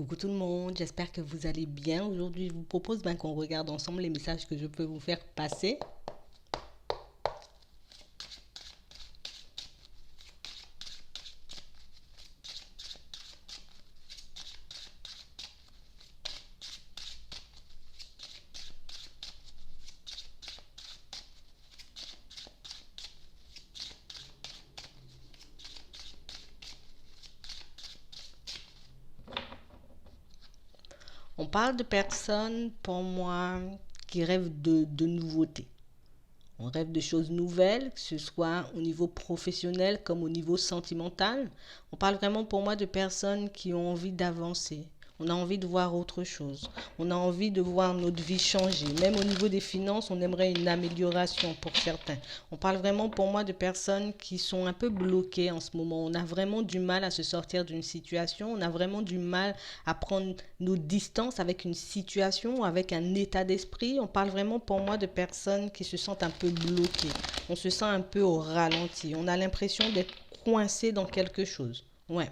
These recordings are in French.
Coucou tout le monde, j'espère que vous allez bien. Aujourd'hui, je vous propose qu'on regarde ensemble les messages que je peux vous faire passer. On parle de personnes, pour moi, qui rêvent de nouveautés. On rêve de choses nouvelles, que ce soit au niveau professionnel comme au niveau sentimental. On parle vraiment pour moi de personnes qui ont envie d'avancer. On a envie de voir autre chose. On a envie de voir notre vie changer. Même au niveau des finances, on aimerait une amélioration pour certains. On parle vraiment pour moi de personnes qui sont un peu bloquées en ce moment. On a vraiment du mal à se sortir d'une situation. On a vraiment du mal à prendre nos distances avec une situation, avec un état d'esprit. On parle vraiment pour moi de personnes qui se sentent un peu bloquées. On se sent un peu au ralenti. On a l'impression d'être coincé dans quelque chose. Ouais.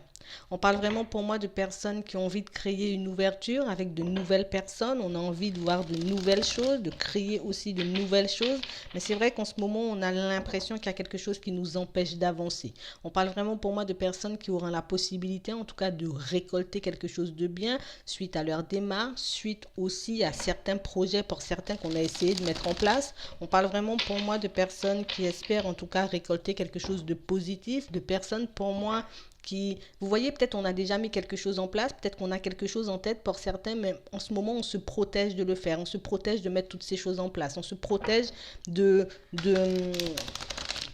On parle vraiment pour moi de personnes qui ont envie de créer une ouverture avec de nouvelles personnes. On a envie de voir de nouvelles choses, de créer aussi de nouvelles choses. Mais c'est vrai qu'en ce moment, on a l'impression qu'il y a quelque chose qui nous empêche d'avancer. On parle vraiment pour moi de personnes qui auront la possibilité, en tout cas, de récolter quelque chose de bien suite à leur démarche, suite aussi à certains projets pour certains qu'on a essayé de mettre en place. On parle vraiment pour moi de personnes qui espèrent en tout cas récolter quelque chose de positif, de personnes pour moi qui, vous voyez, peut-être on a déjà mis quelque chose en place, peut-être qu'on a quelque chose en tête pour certains, mais en ce moment, on se protège de le faire, on se protège de mettre toutes ces choses en place, on se protège de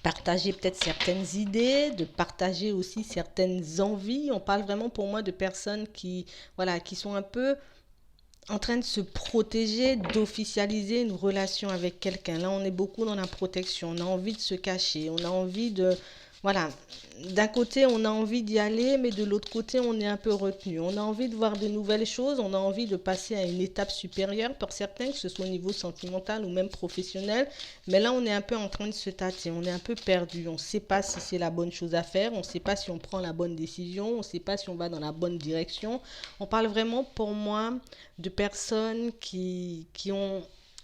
partager peut-être certaines idées, de partager aussi certaines envies. On parle vraiment pour moi de personnes qui, voilà, qui sont un peu en train de se protéger, d'officialiser une relation avec quelqu'un. Là, on est beaucoup dans la protection. On a envie de se cacher. On a envie de... Voilà. D'un côté, on a envie d'y aller, mais de l'autre côté, on est un peu retenu. On a envie de voir de nouvelles choses. On a envie de passer à une étape supérieure pour certains, que ce soit au niveau sentimental ou même professionnel. Mais là, on est un peu en train de se tâter. On est un peu perdu. On ne sait pas si c'est la bonne chose à faire. On ne sait pas si on prend la bonne décision. On ne sait pas si on va dans la bonne direction. On parle vraiment, pour moi, de personnes qui ont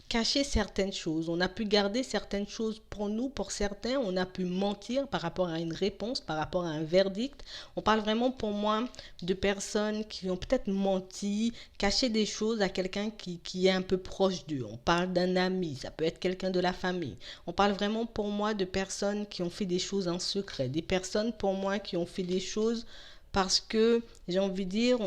caché certaines choses. On a pu garder certaines choses pour nous, pour certains. On a pu mentir par rapport à une réponse, par rapport à un verdict. On parle vraiment pour moi de personnes qui ont peut-être menti, caché des choses à quelqu'un qui est un peu proche d'eux. On parle d'un ami, ça peut être quelqu'un de la famille. On parle vraiment pour moi de personnes qui ont fait des choses en secret. Des personnes pour moi qui ont fait des choses parce que, j'ai envie de dire,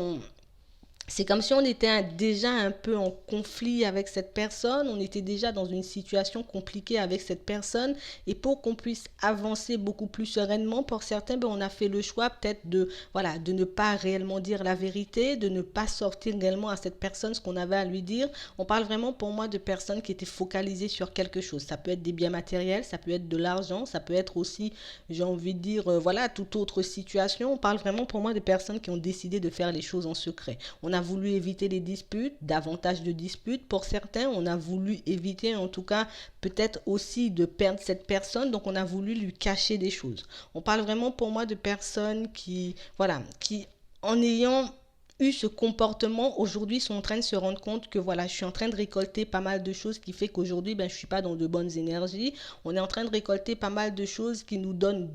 c'est comme si on était déjà un peu en conflit avec cette personne, on était déjà dans une situation compliquée avec cette personne, et pour qu'on puisse avancer beaucoup plus sereinement, pour certains, on a fait le choix peut-être de, voilà, de ne pas réellement dire la vérité, de ne pas sortir réellement à cette personne ce qu'on avait à lui dire. On parle vraiment pour moi de personnes qui étaient focalisées sur quelque chose. Ça peut être des biens matériels, ça peut être de l'argent, ça peut être aussi, j'ai envie de dire, voilà, toute autre situation. On parle vraiment pour moi de personnes qui ont décidé de faire les choses en secret. On a voulu éviter les disputes, davantage de disputes pour certains. On a voulu éviter, en tout cas, peut-être aussi de perdre cette personne. Donc, on a voulu lui cacher des choses. On parle vraiment pour moi de personnes qui, voilà, qui en ayant eu ce comportement, aujourd'hui sont en train de se rendre compte que voilà, je suis en train de récolter pas mal de choses qui fait qu'aujourd'hui, je suis pas dans de bonnes énergies. On est en train de récolter pas mal de choses qui nous donnent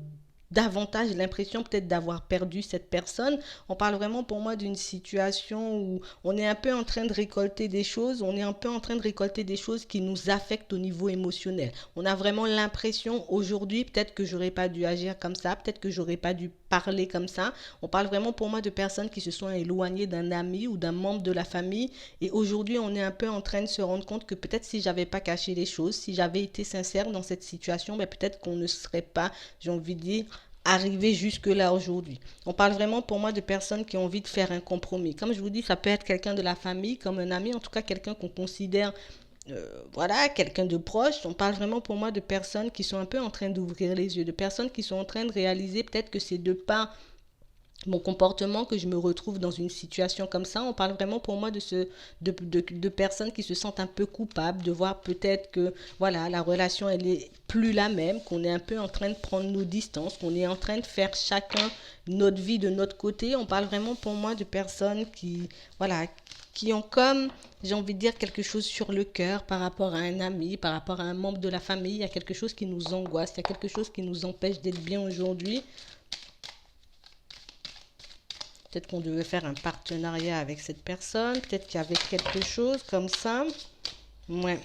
davantage l'impression peut-être d'avoir perdu cette personne. On parle vraiment pour moi d'une situation où on est un peu en train de récolter des choses, on est un peu en train de récolter des choses qui nous affectent au niveau émotionnel. On a vraiment l'impression aujourd'hui, peut-être que j'aurais pas dû agir comme ça, peut-être que j'aurais pas dû parler comme ça. On parle vraiment pour moi de personnes qui se sont éloignées d'un ami ou d'un membre de la famille, et aujourd'hui on est un peu en train de se rendre compte que peut-être si j'avais pas caché les choses, si j'avais été sincère dans cette situation, peut-être qu'on ne serait pas, j'ai envie de dire, arriver jusque-là aujourd'hui. On parle vraiment pour moi de personnes qui ont envie de faire un compromis. Comme je vous dis, ça peut être quelqu'un de la famille, comme un ami, en tout cas quelqu'un qu'on considère, voilà, quelqu'un de proche. On parle vraiment pour moi de personnes qui sont un peu en train d'ouvrir les yeux, de personnes qui sont en train de réaliser peut-être que c'est de pas mon comportement, que je me retrouve dans une situation comme ça. On parle vraiment pour moi de personnes qui se sentent un peu coupables, de voir peut-être que voilà, la relation elle est plus la même, qu'on est un peu en train de prendre nos distances, qu'on est en train de faire chacun notre vie de notre côté. On parle vraiment pour moi de personnes qui voilà, qui ont comme j'ai envie de dire quelque chose sur le cœur par rapport à un ami, par rapport à un membre de la famille. Il y a quelque chose qui nous angoisse, il y a quelque chose qui nous empêche d'être bien aujourd'hui. Peut-être qu'on devait faire un partenariat avec cette personne. Peut-être qu'il y avait quelque chose comme ça. Ouais.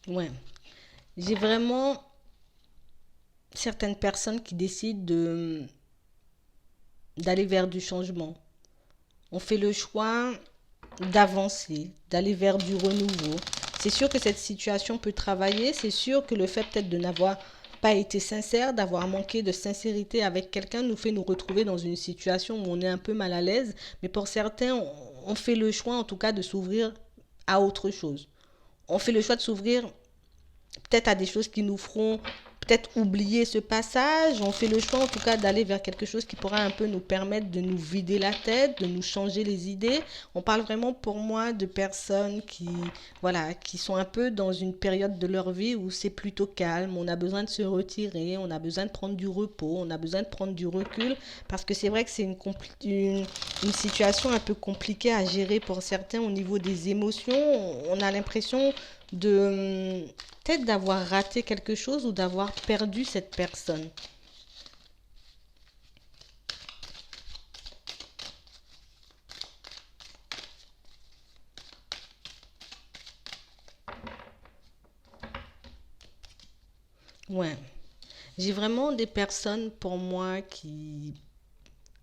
Ouais. J'ai vraiment certaines personnes qui décident d'aller vers du changement. On fait le choix d'avancer, d'aller vers du renouveau. C'est sûr que cette situation peut travailler. C'est sûr que le fait peut-être de n'avoir pas été sincère, d'avoir manqué de sincérité avec quelqu'un nous fait nous retrouver dans une situation où on est un peu mal à l'aise. Mais pour certains, on fait le choix en tout cas de s'ouvrir à autre chose. On fait le choix de s'ouvrir peut-être à des choses qui nous feront peut-être oublier ce passage. On fait le choix en tout cas d'aller vers quelque chose qui pourra un peu nous permettre de nous vider la tête, de nous changer les idées. On parle vraiment pour moi de personnes qui, voilà, qui sont un peu dans une période de leur vie où c'est plutôt calme. On a besoin de se retirer, on a besoin de prendre du repos, on a besoin de prendre du recul parce que c'est vrai que c'est une situation un peu compliquée à gérer pour certains au niveau des émotions. On a l'impression de peut-être d'avoir raté quelque chose ou d'avoir perdu cette personne. Ouais. J'ai vraiment des personnes pour moi qui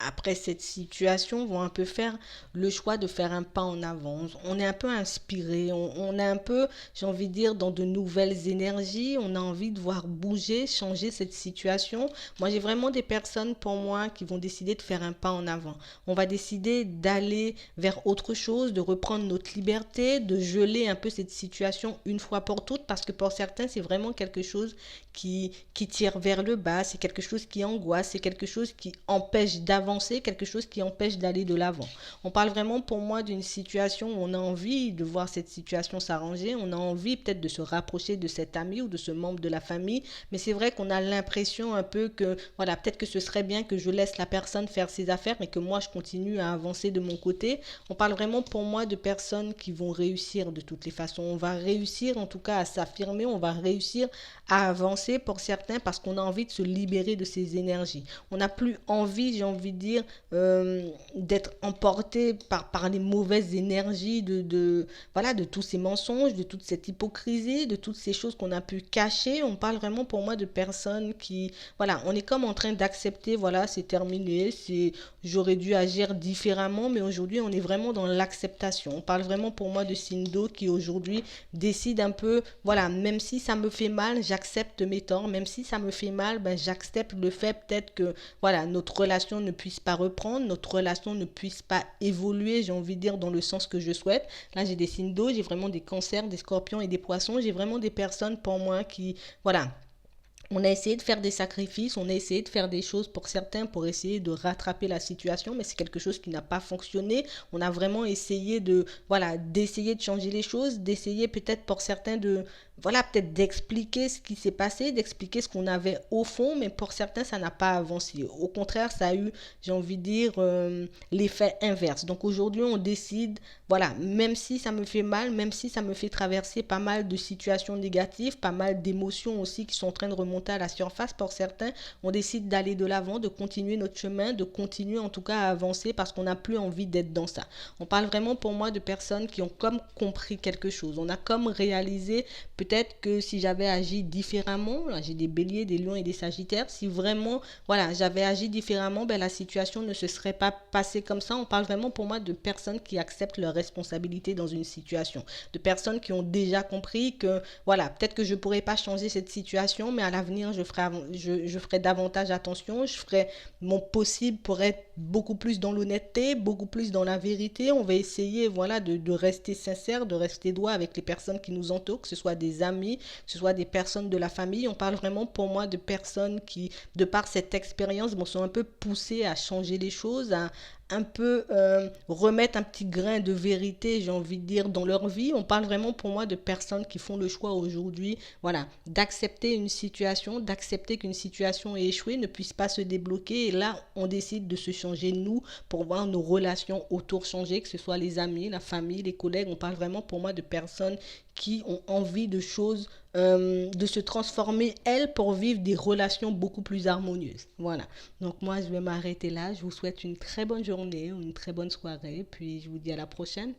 après cette situation, vont un peu faire le choix de faire un pas en avant. On est un peu inspiré, on est un peu, j'ai envie de dire, dans de nouvelles énergies. On a envie de voir bouger, changer cette situation. Moi, j'ai vraiment des personnes pour moi qui vont décider de faire un pas en avant. On va décider d'aller vers autre chose, de reprendre notre liberté, de geler un peu cette situation une fois pour toutes, parce que pour certains, c'est vraiment quelque chose qui tire vers le bas, c'est quelque chose qui angoisse, c'est quelque chose qui empêche d'avancer, quelque chose qui empêche d'aller de l'avant. On parle vraiment pour moi d'une situation où on a envie de voir cette situation s'arranger, on a envie peut-être de se rapprocher de cet ami ou de ce membre de la famille, mais c'est vrai qu'on a l'impression un peu que, voilà, peut-être que ce serait bien que je laisse la personne faire ses affaires, mais que moi je continue à avancer de mon côté. On parle vraiment pour moi de personnes qui vont réussir de toutes les façons. On va réussir en tout cas à s'affirmer, on va réussir à avancer pour certains parce qu'on a envie de se libérer de ces énergies. On n'a plus envie, j'ai envie de dire, d'être emporté par les mauvaises énergies voilà, de tous ces mensonges, de toute cette hypocrisie, de toutes ces choses qu'on a pu cacher. On parle vraiment pour moi de personnes qui, voilà, on est comme en train d'accepter, voilà, c'est terminé, j'aurais dû agir différemment, mais aujourd'hui on est vraiment dans l'acceptation. On parle vraiment pour moi de Sindo qui aujourd'hui décide un peu, voilà, même si ça me fait mal, j'accepte mes torts, même si ça me fait mal, ben, j'accepte le fait peut-être que, voilà, notre relation ne puisse pas reprendre, notre relation ne puisse pas évoluer, j'ai envie de dire, dans le sens que je souhaite. Là, j'ai des signes d'eau, j'ai vraiment des cancers, des scorpions et des poissons, j'ai vraiment des personnes pour moi qui, voilà, on a essayé de faire des sacrifices, on a essayé de faire des choses pour certains pour essayer de rattraper la situation, mais c'est quelque chose qui n'a pas fonctionné. On a vraiment essayé de, voilà, d'essayer de changer les choses, d'essayer peut-être pour certains de, voilà, peut-être d'expliquer ce qui s'est passé, d'expliquer ce qu'on avait au fond, mais pour certains, ça n'a pas avancé. Au contraire, ça a eu, j'ai envie de dire, l'effet inverse. Donc aujourd'hui, on décide, voilà, même si ça me fait mal, même si ça me fait traverser pas mal de situations négatives, pas mal d'émotions aussi qui sont en train de remonter à la surface pour certains, on décide d'aller de l'avant, de continuer notre chemin, de continuer en tout cas à avancer parce qu'on n'a plus envie d'être dans ça. On parle vraiment pour moi de personnes qui ont comme compris quelque chose. On a comme réalisé peut-être que si j'avais agi différemment, là j'ai des béliers, des lions et des sagittaires, si vraiment, voilà, j'avais agi différemment, ben la situation ne se serait pas passée comme ça. On parle vraiment pour moi de personnes qui acceptent leurs responsabilités dans une situation, de personnes qui ont déjà compris que, voilà, peut-être que je ne pourrais pas changer cette situation, mais à la l'avenir, je ferai davantage attention, je ferai mon possible pour être beaucoup plus dans l'honnêteté, beaucoup plus dans la vérité. On va essayer, voilà, de rester sincère, de rester droit avec les personnes qui nous entourent, que ce soit des amis, que ce soit des personnes de la famille. On parle vraiment pour moi de personnes qui, de par cette expérience, bon, sont un peu poussées à changer les choses, à un peu remettre un petit grain de vérité, j'ai envie de dire, dans leur vie. On parle vraiment pour moi de personnes qui font le choix aujourd'hui, voilà, d'accepter une situation, d'accepter qu'une situation ait échoué, ne puisse pas se débloquer. Et là, on décide de se changer, nous, pour voir nos relations autour changer, que ce soit les amis, la famille, les collègues. On parle vraiment pour moi de personnes qui ont envie de choses, de se transformer, elles, pour vivre des relations beaucoup plus harmonieuses. Voilà. Donc moi, je vais m'arrêter là. Je vous souhaite une très bonne journée ou une très bonne soirée. Puis je vous dis à la prochaine.